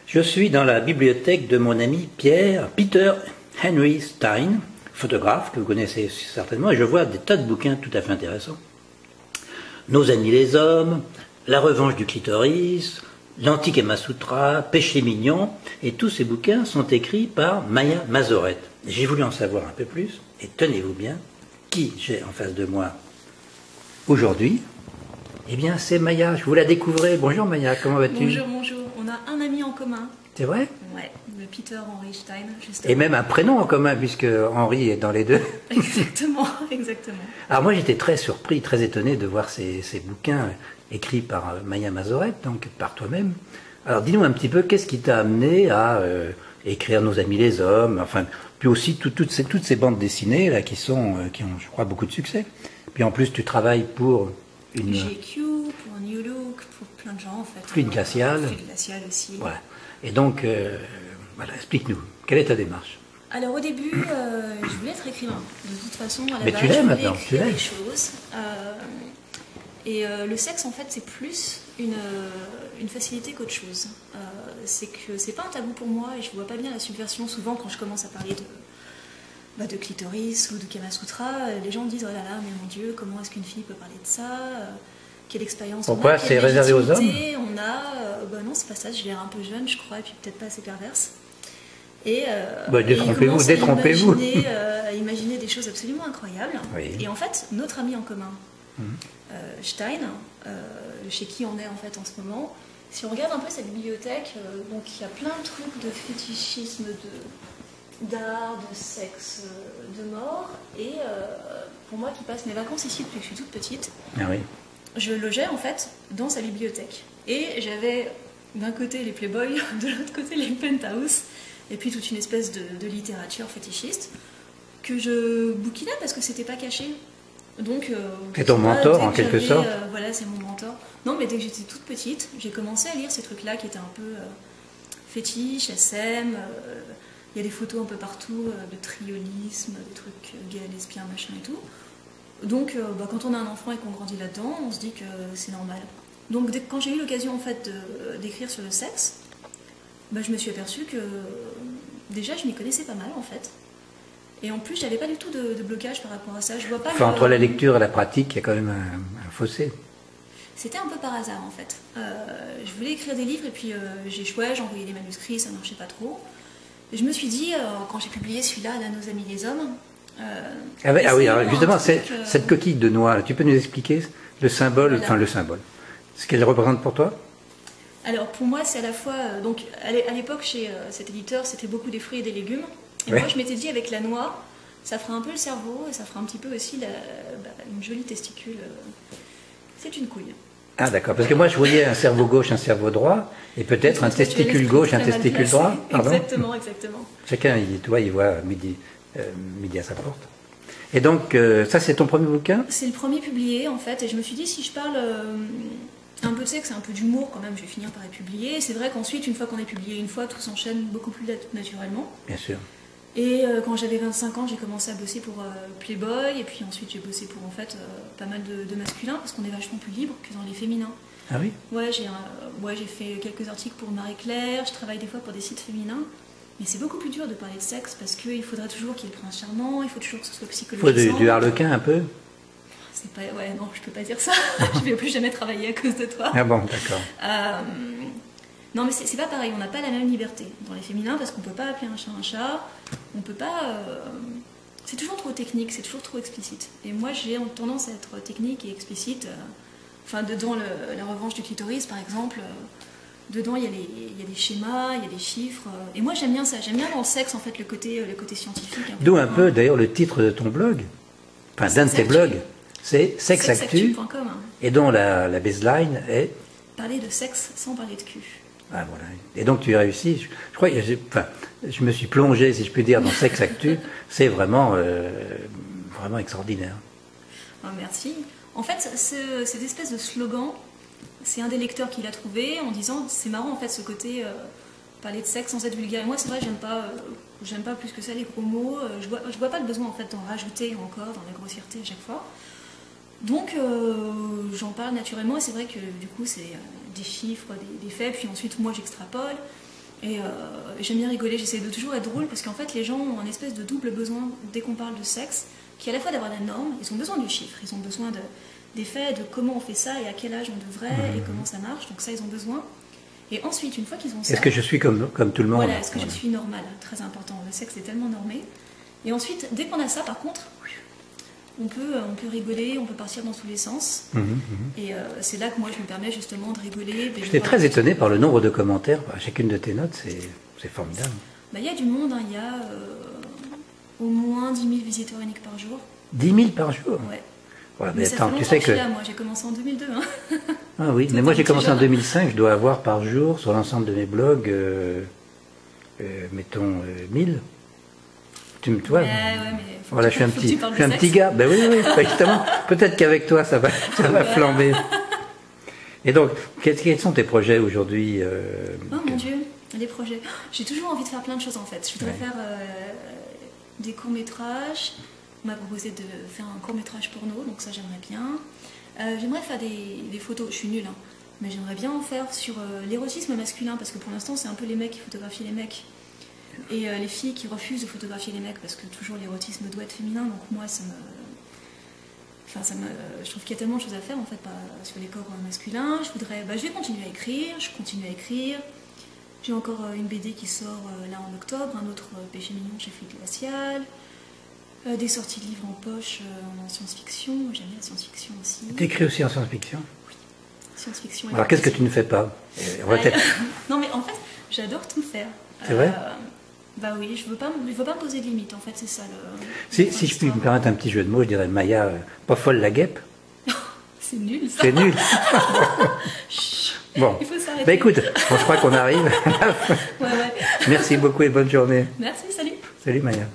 Je suis dans la bibliothèque de mon ami Peter Henry Stein, photographe que vous connaissez certainement, et je vois des tas de bouquins tout à fait intéressants. Nos amis les hommes, La revanche du clitoris, L'antique Kama Sutra, Péché mignon, et tous ces bouquins sont écrits par Maya Mazoret. J'ai voulu en savoir un peu plus, et tenez-vous bien, qui j'ai en face de moi aujourd'hui? Eh bien, c'est Maya, je vous la découvrais. Bonjour Maya, comment vas-tu? Bonjour, bonjour. On a un ami en commun. C'est vrai? Ouais, le Peter Henry Stein, justement. Et même un prénom en commun, puisque Henri est dans les deux. Exactement, exactement. Alors moi, j'étais très surpris, très étonné de voir ces bouquins écrits par Maya Mazoret, donc par toi-même. Alors dis-nous un petit peu, qu'est-ce qui t'a amené à écrire Nos amis les hommes, enfin, puis aussi toutes ces bandes dessinées là qui ont, je crois, beaucoup de succès. Puis en plus, tu travailles pour une GQ, pour New Look, pour plein de gens en fait. Fluide Glacial. Fluide Glacial aussi. Voilà. Et donc, voilà, explique-nous, quelle est ta démarche? Alors au début, je voulais être écrivain. De toute façon, à la Mais base, tu l'es je voulais maintenant, tu écrire l'es. des choses. Le sexe, en fait, c'est plus une facilité qu'autre chose. C'est que c'est pas un tabou pour moi et je vois pas bien la subversion. Souvent, quand je commence à parler de clitoris ou de Kama Sutra, les gens me disent « Oh là là, mais mon Dieu, comment est-ce qu'une fille peut parler de ça quelle expérience Pourquoi? on a, C'est réservé aux hommes? on a, non, c'est pas ça, j'ai l'air un peu jeune, je crois, et puis peut-être pas assez perverse. Et détrompez-vous, détrompez-vous. À imaginer des choses absolument incroyables. Oui. Et en fait, notre ami en commun, Stein, chez qui on est en fait en ce moment, si on regarde un peu cette bibliothèque, donc il y a plein de trucs de fétichisme, d'art, de sexe, de mort. Et pour moi qui passe mes vacances ici depuis que je suis toute petite, Ah oui. je logeais en fait dans sa bibliothèque. Et j'avais d'un côté les Playboy, de l'autre côté les Penthouse, et puis toute une espèce de littérature fétichiste que je bouquinais parce que c'était pas caché. Donc, c'est ton mentor en quelque sorte. Voilà, c'est mon mentor. Non, mais dès que j'étais toute petite, j'ai commencé à lire ces trucs-là qui étaient un peu fétiches, SM. Il y a des photos un peu partout de triolisme, des trucs gays, lesbiens, machin et tout. Donc, quand on a un enfant et qu'on grandit là-dedans, on se dit que c'est normal. Donc, quand j'ai eu l'occasion en fait d'écrire sur le sexe, je me suis aperçue que déjà je m'y connaissais pas mal en fait. Et en plus, j'avais pas du tout de blocage par rapport à ça. Je vois pas. Enfin, entre la lecture et la pratique, il y a quand même un fossé. C'était un peu par hasard en fait. Je voulais écrire des livres et puis j'ai échoué, j'envoyais des manuscrits, ça marchait pas trop. Et je me suis dit, quand j'ai publié celui-là, Nos amis les hommes. Oui, alors justement, cette coquille de noix, tu peux nous expliquer le symbole, voilà. Enfin le symbole, ce qu'elle représente pour toi? Alors pour moi, c'est à la fois, donc à l'époque chez cet éditeur, c'était beaucoup des fruits et des légumes. Et ouais. Moi, je m'étais dit, avec la noix, ça fera un peu le cerveau et ça fera un petit peu aussi une jolie testicule. C'est une couille. Ah d'accord, parce que moi je voyais un cerveau gauche, un cerveau droit, et peut-être un testicule gauche, un testicule droit. Pardon. Exactement, exactement. Chacun, il voit midi à sa porte. Et donc, ça c'est ton premier bouquin? C'est le premier publié en fait, et je me suis dit, si je parle un peu de sexe, un peu d'humour quand même, je vais finir par être publié. C'est vrai qu'ensuite, une fois qu'on est publié une fois, tout s'enchaîne beaucoup plus naturellement. Bien sûr. Et quand j'avais 25 ans, j'ai commencé à bosser pour Playboy, et puis ensuite j'ai bossé pour en fait pas mal de masculins, parce qu'on est vachement plus libre que dans les féminins. Ah oui? Ouais, j'ai fait quelques articles pour Marie-Claire, je travaille des fois pour des sites féminins, mais c'est beaucoup plus dur de parler de sexe, parce qu'il faudra toujours qu'il y ait le prince charmant, il faut toujours que ce soit psychologique. Il faut du harlequin un peu? C'est pas... Ouais, non, je peux pas dire ça, je vais plus jamais travailler à cause de toi. Ah bon, d'accord. Non, mais c'est pas pareil, on n'a pas la même liberté dans les féminins parce qu'on peut pas appeler un chat, on peut pas. C'est toujours trop technique, c'est toujours trop explicite. Et moi, j'ai tendance à être technique et explicite. Enfin, dedans la revanche du clitoris, par exemple, dedans il y a des schémas, il y a des chiffres. Et moi, j'aime bien ça, j'aime bien dans le sexe, en fait, le côté scientifique. D'où un peu, d'ailleurs, le titre de ton blog, enfin, d'un de tes blogs, c'est Sexactu.com, et dont la baseline est parler de sexe sans parler de cul. Ah, voilà. Et donc tu as réussi, je crois que je me suis plongé, si je puis dire, dans Sexactu, c'est vraiment extraordinaire. Oh, merci. En fait, cette espèce de slogan, c'est un des lecteurs qui l'a trouvé en disant, c'est marrant en fait ce côté parler de sexe sans être vulgaire. Et moi c'est vrai, j'aime pas plus que ça les gros mots, je vois pas le besoin en fait d'en rajouter encore dans la grossièreté à chaque fois. Donc j'en parle naturellement et c'est vrai que du coup c'est des chiffres, des faits, puis ensuite moi j'extrapole. Et j'aime bien rigoler, j'essaie de toujours être drôle parce qu'en fait les gens ont un espèce de double besoin dès qu'on parle de sexe, qui est à la fois d'avoir des normes, ils ont besoin du chiffre, ils ont besoin des faits, de comment on fait ça et à quel âge on devrait et comment ça marche, donc ça ils ont besoin. Et ensuite, une fois qu'ils ont ça... Est-ce que je suis comme tout le monde? Voilà, est-ce que je suis normale? Très important, le sexe est tellement normé. Et ensuite, dès qu'on a ça par contre, on peut rigoler, on peut partir dans tous les sens. Et c'est là que moi je me permets justement de rigoler. J'étais très étonné par le nombre de commentaires à chacune de tes notes, c'est formidable. Bah, y a du monde, hein. Il y a au moins 10 000 visiteurs uniques par jour. 10 000 par jour? Ouais. Ouais, mais attends, tu sais que... là, moi j'ai commencé en 2002. Hein. Ah oui, mais moi j'ai commencé en 2005, je dois avoir par jour sur l'ensemble de mes blogs, mettons 1000. Tu me vois? Ouais, mais voilà, je suis un petit gars. Ben oui, exactement. Peut-être qu'avec toi ça va flamber. Et donc, quels sont tes projets aujourd'hui? Oh mon Dieu, les projets. J'ai toujours envie de faire plein de choses en fait. Je voudrais faire des courts-métrages. On m'a proposé de faire un court-métrage porno, donc ça j'aimerais bien. J'aimerais faire des photos, je suis nulle, hein, mais j'aimerais bien en faire sur l'érotisme masculin, parce que pour l'instant c'est un peu les mecs qui photographient les mecs, et les filles qui refusent de photographier les mecs, parce que toujours l'érotisme doit être féminin, donc moi je trouve qu'il y a tellement de choses à faire en fait sur les corps masculins. Je vais continuer à écrire, je continue à écrire. J'ai encore une BD qui sort là en octobre, un autre Péché mignon chez Fluide Glacial. Des sorties de livres en poche en science-fiction, j'aime bien la science-fiction aussi. Tu écris aussi en science-fiction? Oui, science-fiction. Alors qu'est-ce que tu ne fais pas? Non mais en fait, j'adore tout faire. C'est vrai? Bah oui, je veux pas me poser de limites, en fait, c'est ça le... Si je puis me permettre un petit jeu de mots, je dirais Maya, pas folle la guêpe. C'est nul ça. C'est nul. Bon, il faut s'arrêter. Bah écoute, je crois qu'on arrive. Ouais. Merci beaucoup et bonne journée. Merci, salut. Salut Maya.